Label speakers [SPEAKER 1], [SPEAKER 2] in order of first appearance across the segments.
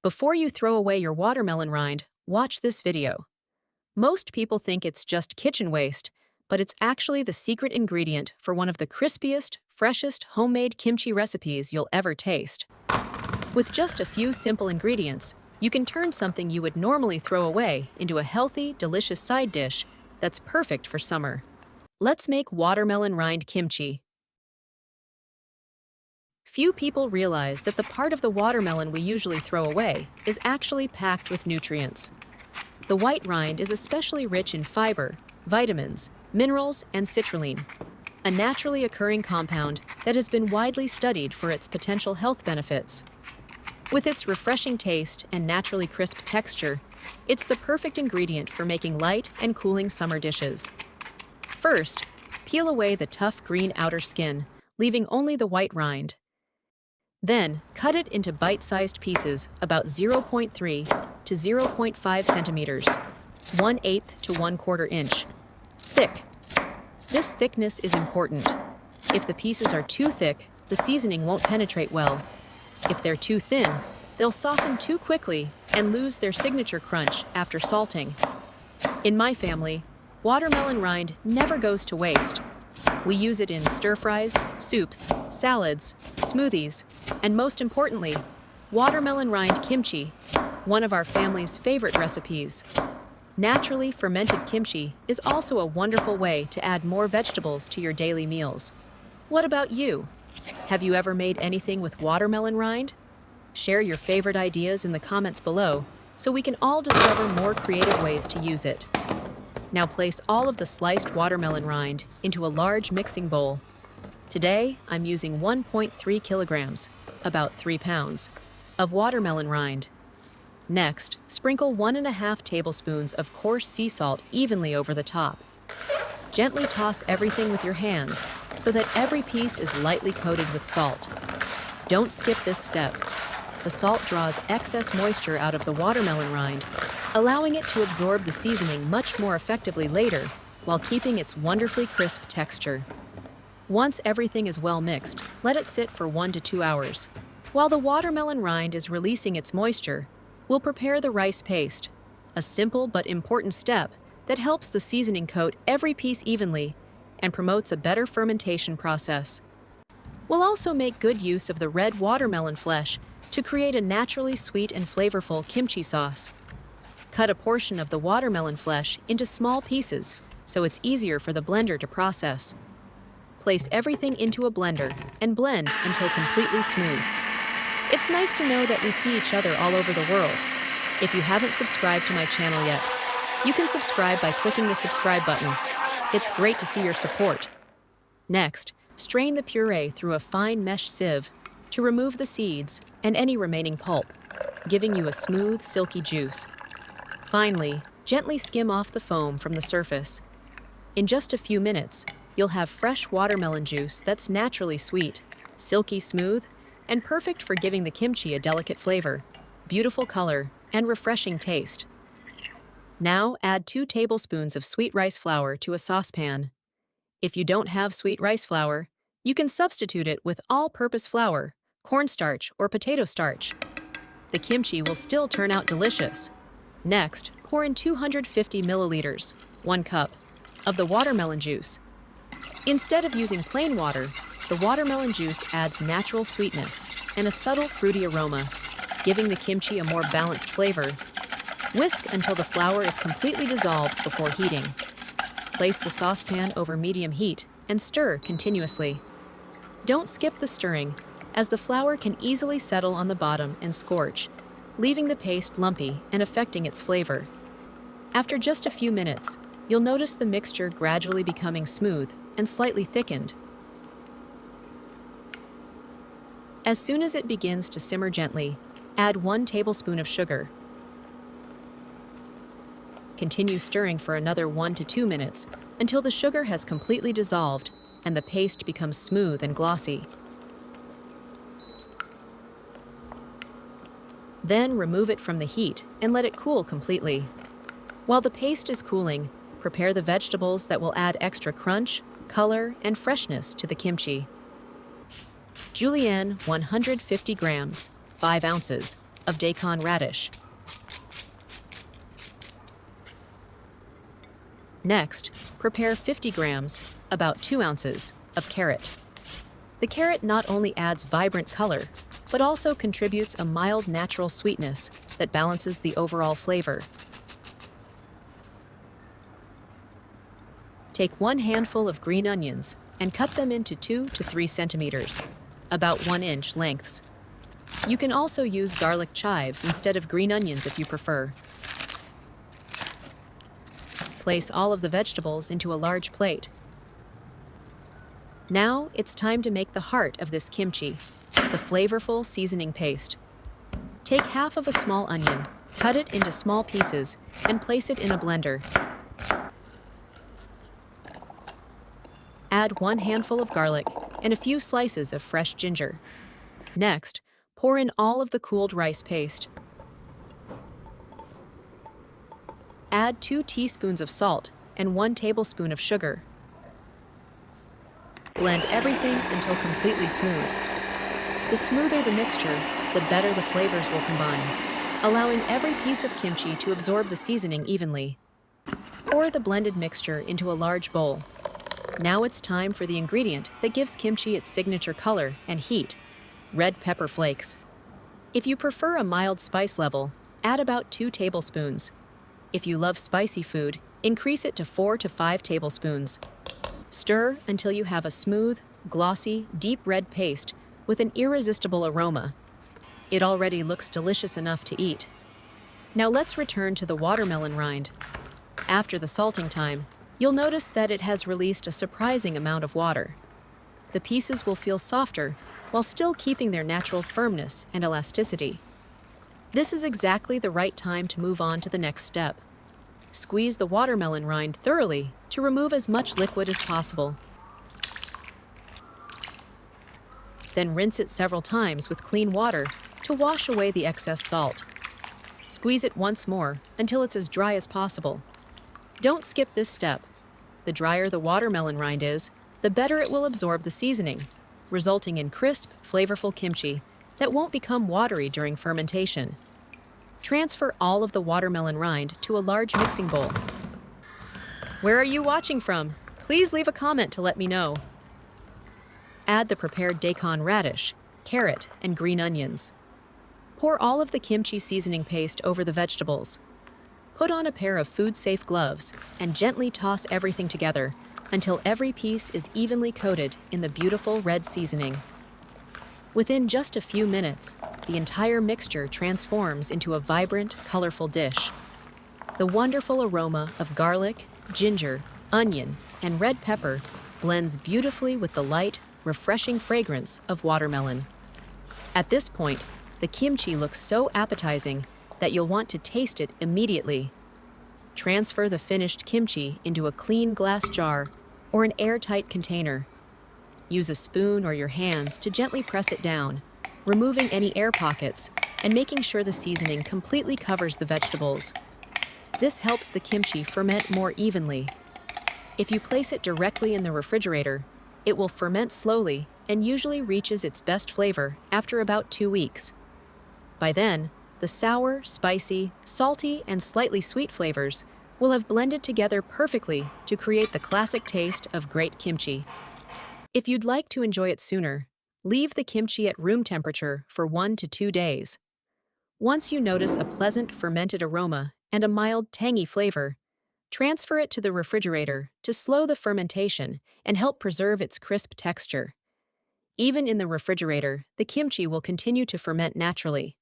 [SPEAKER 1] Before you throw away your watermelon rind, watch this video. Most people think it's just kitchen waste, but it's actually the secret ingredient for one of the crispiest, freshest homemade kimchi recipes you'll ever taste. With just a few simple ingredients, you can turn something you would normally throw away into a healthy, delicious side dish that's perfect for summer. Let's make watermelon rind kimchi. Few people realize that the part of the watermelon we usually throw away is actually packed with nutrients. The white rind is especially rich in fiber, vitamins, minerals, and citrulline, a naturally occurring compound that has been widely studied for its potential health benefits. With its refreshing taste and naturally crisp texture, it's the perfect ingredient for making light and cooling summer dishes. First, peel away the tough green outer skin, leaving only the white rind. Then, cut it into bite-sized pieces about 0.3 to 0.5 centimeters, 1/8 to 1/4 inch, thick. This thickness is important. If the pieces are too thick, the seasoning won't penetrate well. If they're too thin, they'll soften too quickly and lose their signature crunch after salting. In my family, watermelon rind never goes to waste. We use it in stir-fries, soups, salads, smoothies, and most importantly, watermelon rind kimchi, one of our family's favorite recipes. Naturally fermented kimchi is also a wonderful way to add more vegetables to your daily meals. What about you? Have you ever made anything with watermelon rind? Share your favorite ideas in the comments below so we can all discover more creative ways to use it. Now place all of the sliced watermelon rind into a large mixing bowl. Today, I'm using 1.3 kilograms, about 3 pounds, of watermelon rind. Next, sprinkle 1½ tablespoons of coarse sea salt evenly over the top. Gently toss everything with your hands so that every piece is lightly coated with salt. Don't skip this step. The salt draws excess moisture out of the watermelon rind, allowing it to absorb the seasoning much more effectively later while keeping its wonderfully crisp texture. Once everything is well mixed, let it sit for 1 to 2 hours. While the watermelon rind is releasing its moisture, we'll prepare the rice paste, a simple but important step that helps the seasoning coat every piece evenly and promotes a better fermentation process. We'll also make good use of the red watermelon flesh to create a naturally sweet and flavorful kimchi sauce. Cut a portion of the watermelon flesh into small pieces so it's easier for the blender to process. Place everything into a blender and blend until completely smooth. It's nice to know that we see each other all over the world. If you haven't subscribed to my channel yet, you can subscribe by clicking the subscribe button. It's great to see your support. Next, strain the puree through a fine mesh sieve to remove the seeds and any remaining pulp, giving you a smooth, silky juice. Finally, gently skim off the foam from the surface. In just a few minutes, you'll have fresh watermelon juice that's naturally sweet, silky smooth, and perfect for giving the kimchi a delicate flavor, beautiful color, and refreshing taste. Now add 2 tablespoons of sweet rice flour to a saucepan. If you don't have sweet rice flour, you can substitute it with all-purpose flour, cornstarch, or potato starch. The kimchi will still turn out delicious. Next, pour in 250 milliliters, 1 cup, of the watermelon juice. Instead of using plain water, the watermelon juice adds natural sweetness and a subtle fruity aroma, giving the kimchi a more balanced flavor. Whisk until the flour is completely dissolved before heating. Place the saucepan over medium heat and stir continuously. Don't skip the stirring, as the flour can easily settle on the bottom and scorch, leaving the paste lumpy and affecting its flavor. After just a few minutes, you'll notice the mixture gradually becoming smooth and slightly thickened. As soon as it begins to simmer gently, add 1 tablespoon of sugar. Continue stirring for another 1 to 2 minutes until the sugar has completely dissolved and the paste becomes smooth and glossy. Then remove it from the heat and let it cool completely. While the paste is cooling, prepare the vegetables that will add extra crunch, color, and freshness to the kimchi. Julienne 150 grams, 5 ounces. of daikon radish. Next, prepare 50 grams, about 2 ounces, of carrot. The carrot not only adds vibrant color, but also contributes a mild natural sweetness that balances the overall flavor. Take 1 handful of green onions and cut them into 2 to 3 centimeters, about 1 inch lengths. You can also use garlic chives instead of green onions if you prefer. Place all of the vegetables into a large plate. Now it's time to make the heart of this kimchi, the flavorful seasoning paste. Take half of a small onion, cut it into small pieces, and place it in a blender. Add 1 handful of garlic and a few slices of fresh ginger. Next, pour in all of the cooled rice paste. Add 2 teaspoons of salt and 1 tablespoon of sugar. Blend everything until completely smooth. The smoother the mixture, the better the flavors will combine, allowing every piece of kimchi to absorb the seasoning evenly. Pour the blended mixture into a large bowl. Now it's time for the ingredient that gives kimchi its signature color and heat: red pepper flakes. If you prefer a mild spice level, add about 2 tablespoons. If you love spicy food, increase it to 4 to 5 tablespoons. Stir until you have a smooth, glossy, deep red paste with an irresistible aroma. It already looks delicious enough to eat. Now let's return to the watermelon rind. After the salting time, you'll notice that it has released a surprising amount of water. The pieces will feel softer while still keeping their natural firmness and elasticity. This is exactly the right time to move on to the next step. Squeeze the watermelon rind thoroughly to remove as much liquid as possible. Then rinse it several times with clean water to wash away the excess salt. Squeeze it once more until it's as dry as possible. Don't skip this step. The drier the watermelon rind is, the better it will absorb the seasoning, resulting in crisp, flavorful kimchi that won't become watery during fermentation. Transfer all of the watermelon rind to a large mixing bowl. Where are you watching from? Please leave a comment to let me know. Add the prepared daikon radish, carrot, and green onions. Pour all of the kimchi seasoning paste over the vegetables. Put on a pair of food-safe gloves and gently toss everything together until every piece is evenly coated in the beautiful red seasoning. Within just a few minutes, the entire mixture transforms into a vibrant, colorful dish. The wonderful aroma of garlic, ginger, onion, and red pepper blends beautifully with the light, refreshing fragrance of watermelon. At this point, the kimchi looks so appetizing that you'll want to taste it immediately. Transfer the finished kimchi into a clean glass jar or an airtight container. Use a spoon or your hands to gently press it down, removing any air pockets and making sure the seasoning completely covers the vegetables. This helps the kimchi ferment more evenly. If you place it directly in the refrigerator, it will ferment slowly and usually reaches its best flavor after about 2 weeks. By then, the sour, spicy, salty, and slightly sweet flavors will have blended together perfectly to create the classic taste of great kimchi. If you'd like to enjoy it sooner, leave the kimchi at room temperature for 1 to 2 days. Once you notice a pleasant fermented aroma and a mild tangy flavor, transfer it to the refrigerator to slow the fermentation and help preserve its crisp texture. Even in the refrigerator, the kimchi will continue to ferment naturally.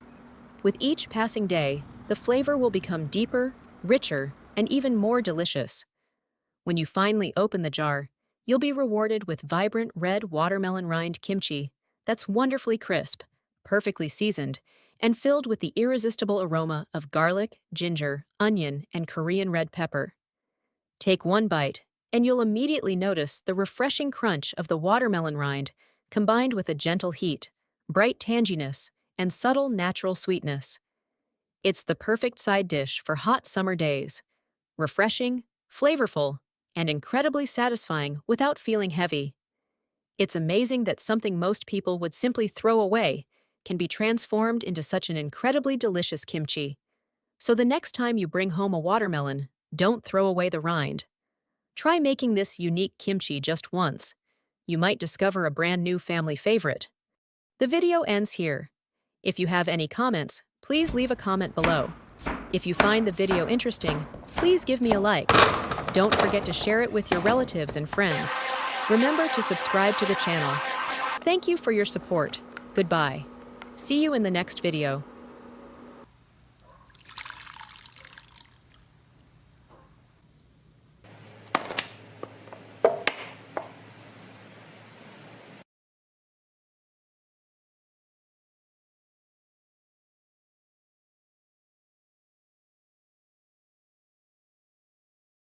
[SPEAKER 1] With each passing day, the flavor will become deeper, richer, and even more delicious. When you finally open the jar, you'll be rewarded with vibrant red watermelon rind kimchi that's wonderfully crisp, perfectly seasoned, and filled with the irresistible aroma of garlic, ginger, onion, and Korean red pepper. Take one bite, and you'll immediately notice the refreshing crunch of the watermelon rind combined with a gentle heat, bright tanginess, and subtle natural sweetness. It's the perfect side dish for hot summer days. Refreshing, flavorful, and incredibly satisfying without feeling heavy. It's amazing that something most people would simply throw away can be transformed into such an incredibly delicious kimchi. So the next time you bring home a watermelon, don't throw away the rind. Try making this unique kimchi just once. You might discover a brand new family favorite. The video ends here. If you have any comments, please leave a comment below. If you find the video interesting, please give me a like. Don't forget to share it with your relatives and friends. Remember to subscribe to the channel. Thank you for your support. Goodbye. See you in the next video.